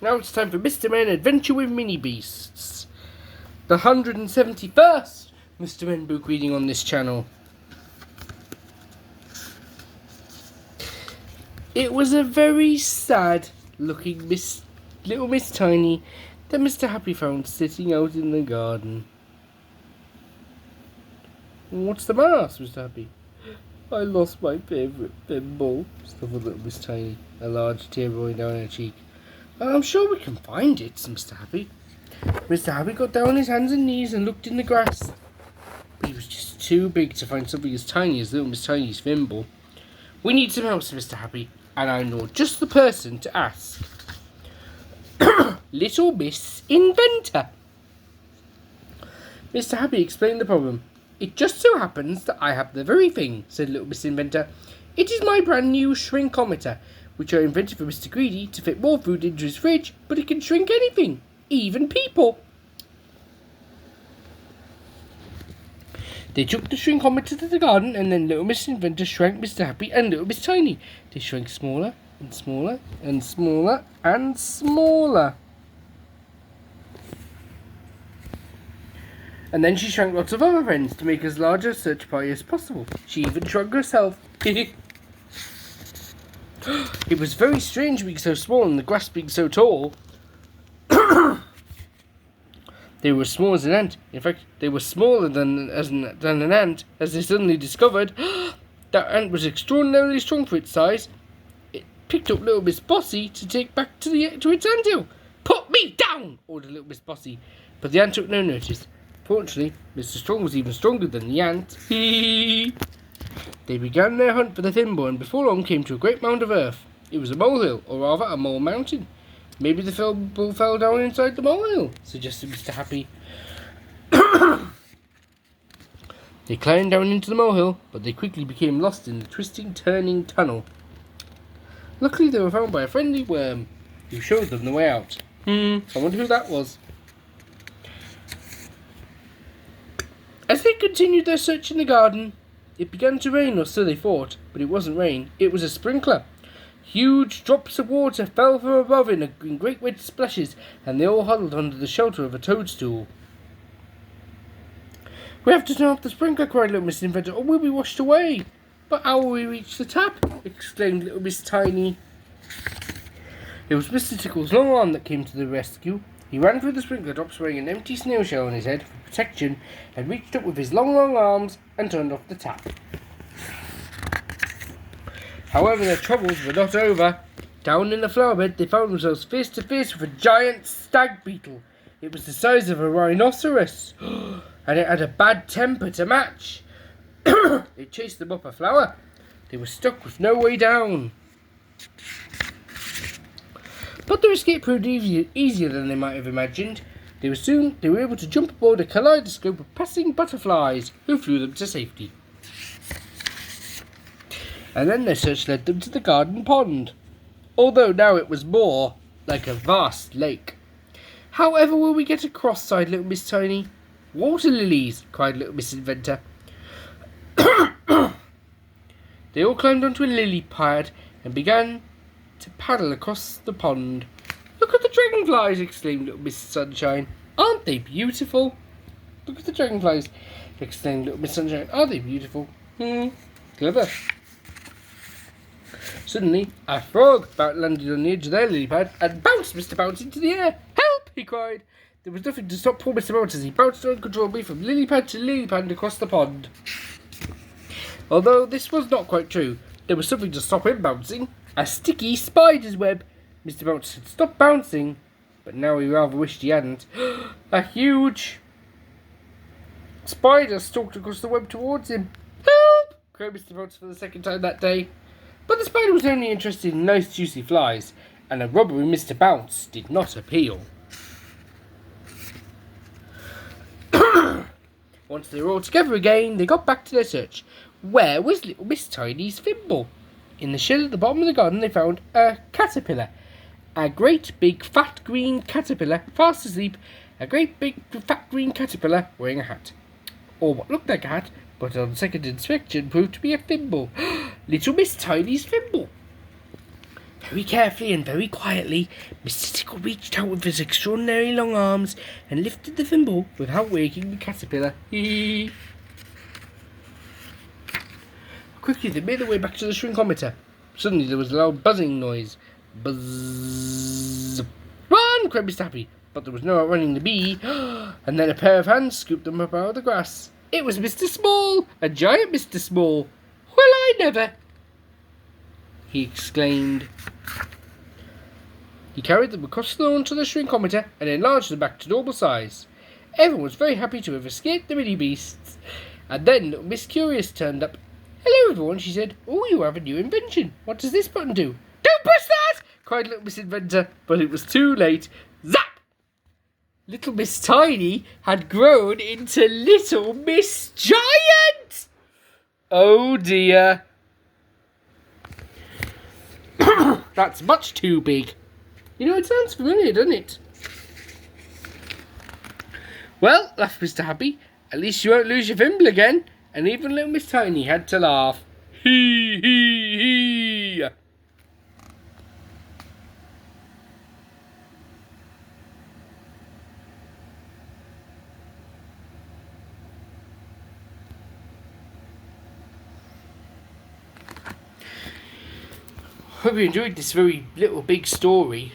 Now it's time for Mr. Men Adventure with Minibeasts. The 171st Mr. Men book reading on this channel. It was a very sad looking little Miss Tiny that Mr. Happy found sitting out in the garden. What's the matter, asked Mr. Happy. I lost my favourite thimble, snuffled little Miss Tiny, a large tear rolling down her cheek. I'm sure we can find it, said Mr. Happy. Mr. Happy got down on his hands and knees and looked in the grass. But he was just too big to find something as tiny as little Miss Tiny's thimble. We need some help, said Mr. Happy, and I know just the person to ask. Little Miss Inventor. Mr. Happy explained the problem. It just so happens that I have the very thing, said little Miss Inventor. It is my brand new shrinkometer, which I invented for Mr. Greedy to fit more food into his fridge, but it can shrink anything, even people. They took the shrinkometer to the garden, and then little Miss Inventor shrank Mr. Happy and little Miss Tiny. They shrank smaller and smaller and smaller and smaller. And then she shrank lots of other friends to make as large a search party as possible. She even shrunk herself. It was very strange being so small and the grass being so tall. They were small as an ant. In fact, they were smaller than an ant, as they suddenly discovered that ant was extraordinarily strong for its size. It picked up little Miss Bossy to take back to its anthill. Put me down, ordered little Miss Bossy, but the ant took no notice. Fortunately, Mr. Strong was even stronger than the ant. They began their hunt for the thimble, and before long came to a great mound of earth. It was a molehill, or rather a mole mountain. Maybe the thimble fell down inside the molehill, suggested Mr. Happy. They climbed down into the molehill, but they quickly became lost in the twisting, turning tunnel. Luckily, they were found by a friendly worm, who showed them the way out. I wonder who that was. As they continued their search in the garden, it began to rain, or so they thought, but it wasn't rain, it was a sprinkler. Huge drops of water fell from above in great wet splashes, and they all huddled under the shelter of a toadstool. We have to turn off the sprinkler, cried little Miss Inventor, or we'll be washed away. But how will we reach the tap? Exclaimed little Miss Tiny. It was Mr. Tickle's long arm that came to the rescue. He ran through the sprinkler drops wearing an empty snail shell on his head for protection and reached up with his long arms and turned off the tap. However, their troubles were not over. Down in the flower bed, they found themselves face to face with a giant stag beetle. It was the size of a rhinoceros, and it had a bad temper to match. It chased them up a flower. They were stuck with no way down. But their escape proved easier than they might have imagined. They were able to jump aboard a kaleidoscope of passing butterflies, who flew them to safety. And then their search led them to the garden pond, although now it was more like a vast lake. However will we get across, sighed little Miss Tiny. Water lilies, cried little Miss Inventor. They all climbed onto a lily pad and began to paddle across the pond. Look at the dragonflies, exclaimed little Miss Sunshine. Aren't they beautiful? Look at the dragonflies, exclaimed little Miss Sunshine. Aren't they beautiful? Clever. Suddenly, a frog landed on the edge of their lily pad and bounced Mr. Bounce into the air. Help! He cried. There was nothing to stop poor Mr. Bounce as he bounced uncontrollably from lily pad to lily pad across the pond. Although this was not quite true, there was something to stop him bouncing. A sticky spider's web. Mr. Bounce had stopped bouncing, but now he rather wished he hadn't. A huge spider stalked across the web towards him. Help! Cried Mr. Bounce for the second time that day. But the spider was only interested in nice juicy flies, and a robber in Mr. Bounce did not appeal. Once they were all together again, they got back to their search. Where was little Miss Tiny's thimble? In the shed at the bottom of the garden they found a caterpillar. A great big fat green caterpillar, fast asleep. A great big fat green caterpillar wearing a hat. Or what looked like a hat, but on second inspection proved to be a thimble. Little Miss Tiny's thimble. Very carefully and very quietly, Mr. Tickle reached out with his extraordinarily long arms and lifted the thimble without waking the caterpillar. Quickly they made their way back to the shrinkometer. Suddenly there was a loud buzzing noise. Buzz! Run! Cried Mr. Happy, but there was no outrunning the bee. And then a pair of hands scooped them up out of the grass. It was Mr. Small! A giant Mr. Small! Well, I never! He exclaimed. He carried them across the lawn to the shrinkometer and enlarged them back to normal size. Everyone was very happy to have escaped the Minibeasts. And then little Miss Curious turned up. Hello, everyone, she said. Oh, you have a new invention. What does this button do? Don't push that! Cried little Miss Inventor, but it was too late. Zap! Little Miss Tiny had grown into Little Miss Giant! Oh, dear. That's much too big. You know, it sounds familiar, doesn't it? Well, laughed Mr. Happy, at least you won't lose your thimble again. And even little Miss Tiny had to laugh. Hee, hee, hee. Hope you enjoyed this very little big story.